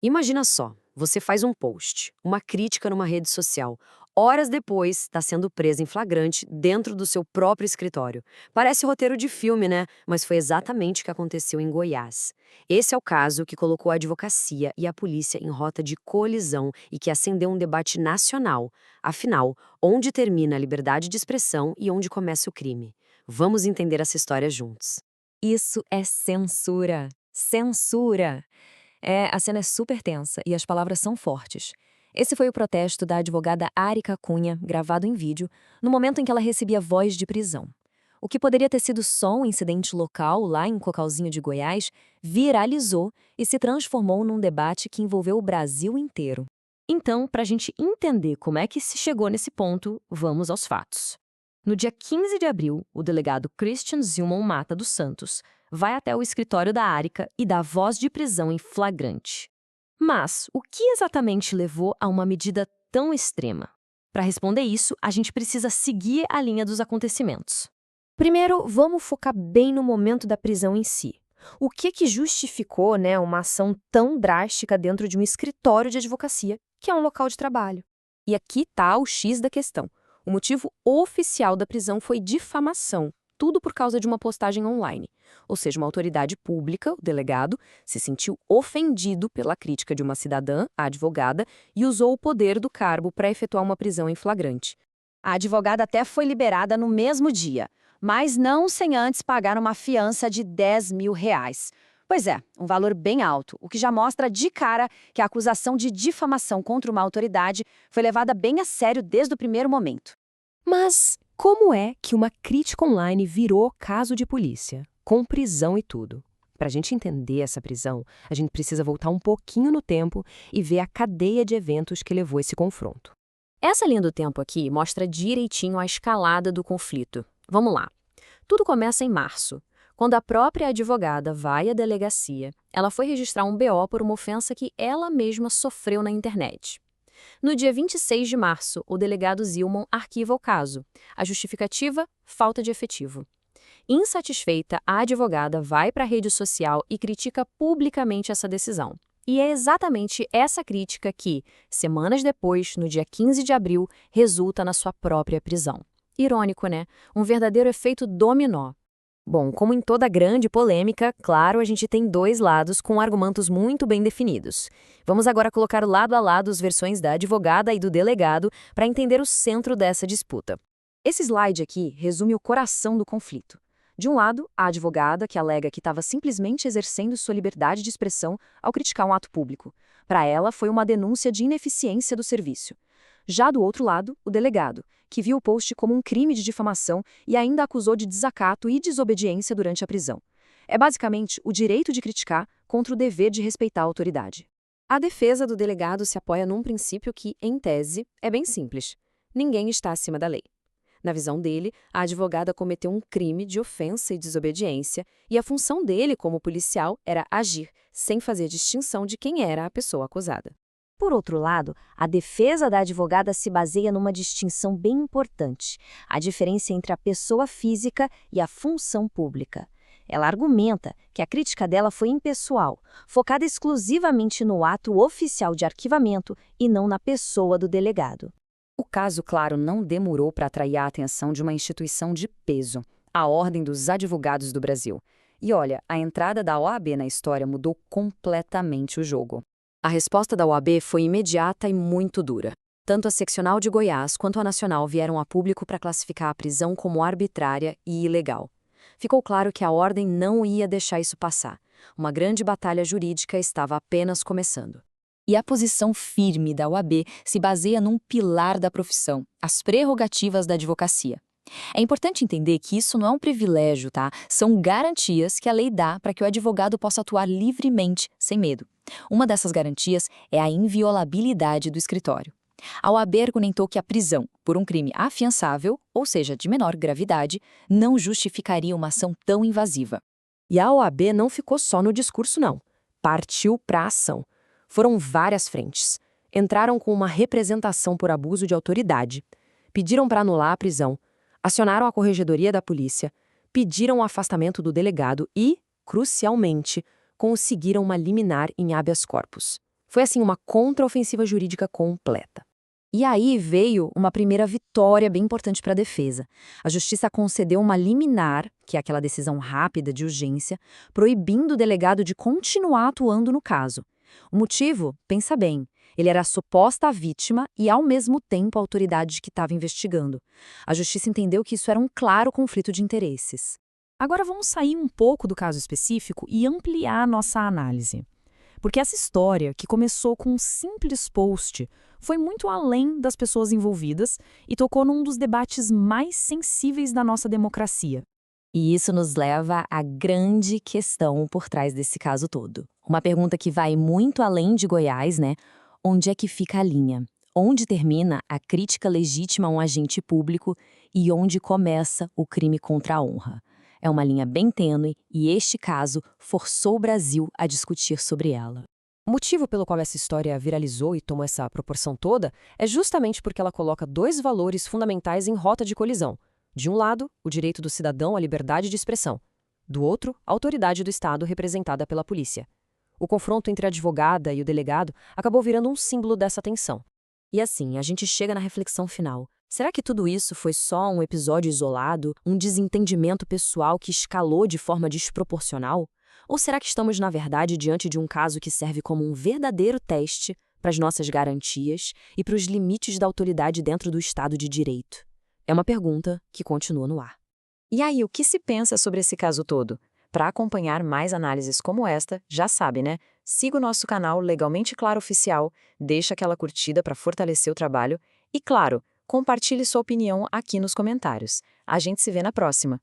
Imagina só, você faz um post, uma crítica numa rede social. Horas depois, está sendo presa em flagrante dentro do seu próprio escritório. Parece roteiro de filme, né? Mas foi exatamente o que aconteceu em Goiás. Esse é o caso que colocou a advocacia e a polícia em rota de colisão e que acendeu um debate nacional. Afinal, onde termina a liberdade de expressão e onde começa o crime? Vamos entender essa história juntos. Isso é censura. Censura! A cena é super tensa e as palavras são fortes. Esse foi o protesto da advogada Arica Cunha, gravado em vídeo, no momento em que ela recebia voz de prisão. O que poderia ter sido só um incidente local lá em Cocalzinho de Goiás viralizou e se transformou num debate que envolveu o Brasil inteiro. Então, para a gente entender como é que se chegou nesse ponto, vamos aos fatos. No dia 15 de abril, o delegado Christian Zilman Mata dos Santos vai até o escritório da Arica e dá voz de prisão em flagrante. Mas o que exatamente levou a uma medida tão extrema? Para responder isso, a gente precisa seguir a linha dos acontecimentos. Primeiro, vamos focar bem no momento da prisão em si. O que justificou, uma ação tão drástica dentro de um escritório de advocacia, que é um local de trabalho? E aqui está o X da questão. O motivo oficial da prisão foi difamação, tudo por causa de uma postagem online. Ou seja, uma autoridade pública, o delegado, se sentiu ofendido pela crítica de uma cidadã, a advogada, e usou o poder do cargo para efetuar uma prisão em flagrante. A advogada até foi liberada no mesmo dia, mas não sem antes pagar uma fiança de R$ 10.000. Pois é, um valor bem alto, o que já mostra de cara que a acusação de difamação contra uma autoridade foi levada bem a sério desde o primeiro momento. Mas como é que uma crítica online virou caso de polícia, com prisão e tudo? Para a gente entender essa prisão, a gente precisa voltar um pouquinho no tempo e ver a cadeia de eventos que levou esse confronto. Essa linha do tempo aqui mostra direitinho a escalada do conflito. Vamos lá. Tudo começa em março. Quando a própria advogada vai à delegacia, ela foi registrar um BO por uma ofensa que ela mesma sofreu na internet. No dia 26 de março, o delegado Zilman arquiva o caso. A justificativa? Falta de efetivo. Insatisfeita, a advogada vai para a rede social e critica publicamente essa decisão. E é exatamente essa crítica que, semanas depois, no dia 15 de abril, resulta na sua própria prisão. Irônico, né? Um verdadeiro efeito dominó. Bom, como em toda grande polêmica, claro, a gente tem dois lados com argumentos muito bem definidos. Vamos agora colocar lado a lado as versões da advogada e do delegado para entender o centro dessa disputa. Esse slide aqui resume o coração do conflito. De um lado, a advogada, que alega que estava simplesmente exercendo sua liberdade de expressão ao criticar um ato público. Para ela, foi uma denúncia de ineficiência do serviço. Já do outro lado, o delegado, que viu o post como um crime de difamação e ainda acusou de desacato e desobediência durante a prisão. É basicamente o direito de criticar contra o dever de respeitar a autoridade. A defesa do delegado se apoia num princípio que, em tese, é bem simples. Ninguém está acima da lei. Na visão dele, a advogada cometeu um crime de ofensa e desobediência, e a função dele como policial era agir, sem fazer distinção de quem era a pessoa acusada. Por outro lado, a defesa da advogada se baseia numa distinção bem importante, a diferença entre a pessoa física e a função pública. Ela argumenta que a crítica dela foi impessoal, focada exclusivamente no ato oficial de arquivamento e não na pessoa do delegado. O caso, claro, não demorou para atrair a atenção de uma instituição de peso, a Ordem dos Advogados do Brasil. E olha, a entrada da OAB na história mudou completamente o jogo. A resposta da OAB foi imediata e muito dura. Tanto a seccional de Goiás quanto a nacional vieram a público para classificar a prisão como arbitrária e ilegal. Ficou claro que a ordem não ia deixar isso passar. Uma grande batalha jurídica estava apenas começando. E a posição firme da OAB se baseia num pilar da profissão, as prerrogativas da advocacia. É importante entender que isso não é um privilégio, tá? São garantias que a lei dá para que o advogado possa atuar livremente, sem medo. Uma dessas garantias é a inviolabilidade do escritório. A OAB argumentou que a prisão, por um crime afiançável, ou seja, de menor gravidade, não justificaria uma ação tão invasiva. E a OAB não ficou só no discurso, não. Partiu para a ação. Foram várias frentes. Entraram com uma representação por abuso de autoridade. Pediram para anular a prisão. Acionaram a corregedoria da polícia, pediram o afastamento do delegado e, crucialmente, conseguiram uma liminar em habeas corpus. Foi assim uma contraofensiva jurídica completa. E aí veio uma primeira vitória bem importante para a defesa. A justiça concedeu uma liminar, que é aquela decisão rápida de urgência, proibindo o delegado de continuar atuando no caso. O motivo, pensa bem, ele era a suposta vítima e, ao mesmo tempo, a autoridade que estava investigando. A justiça entendeu que isso era um claro conflito de interesses. Agora vamos sair um pouco do caso específico e ampliar nossa análise. Porque essa história, que começou com um simples post, foi muito além das pessoas envolvidas e tocou num dos debates mais sensíveis da nossa democracia. E isso nos leva à grande questão por trás desse caso todo. Uma pergunta que vai muito além de Goiás, né? Onde é que fica a linha? Onde termina a crítica legítima a um agente público e onde começa o crime contra a honra? É uma linha bem tênue e este caso forçou o Brasil a discutir sobre ela. O motivo pelo qual essa história viralizou e tomou essa proporção toda é justamente porque ela coloca dois valores fundamentais em rota de colisão. De um lado, o direito do cidadão à liberdade de expressão. Do outro, a autoridade do Estado representada pela polícia. O confronto entre a advogada e o delegado acabou virando um símbolo dessa tensão. E assim, a gente chega na reflexão final. Será que tudo isso foi só um episódio isolado, um desentendimento pessoal que escalou de forma desproporcional? Ou será que estamos, na verdade, diante de um caso que serve como um verdadeiro teste para as nossas garantias e para os limites da autoridade dentro do Estado de Direito? É uma pergunta que continua no ar. E aí, o que se pensa sobre esse caso todo? Para acompanhar mais análises como esta, já sabe, né? Siga o nosso canal Legalmente Claro Oficial, deixa aquela curtida para fortalecer o trabalho e, claro, compartilhe sua opinião aqui nos comentários. A gente se vê na próxima.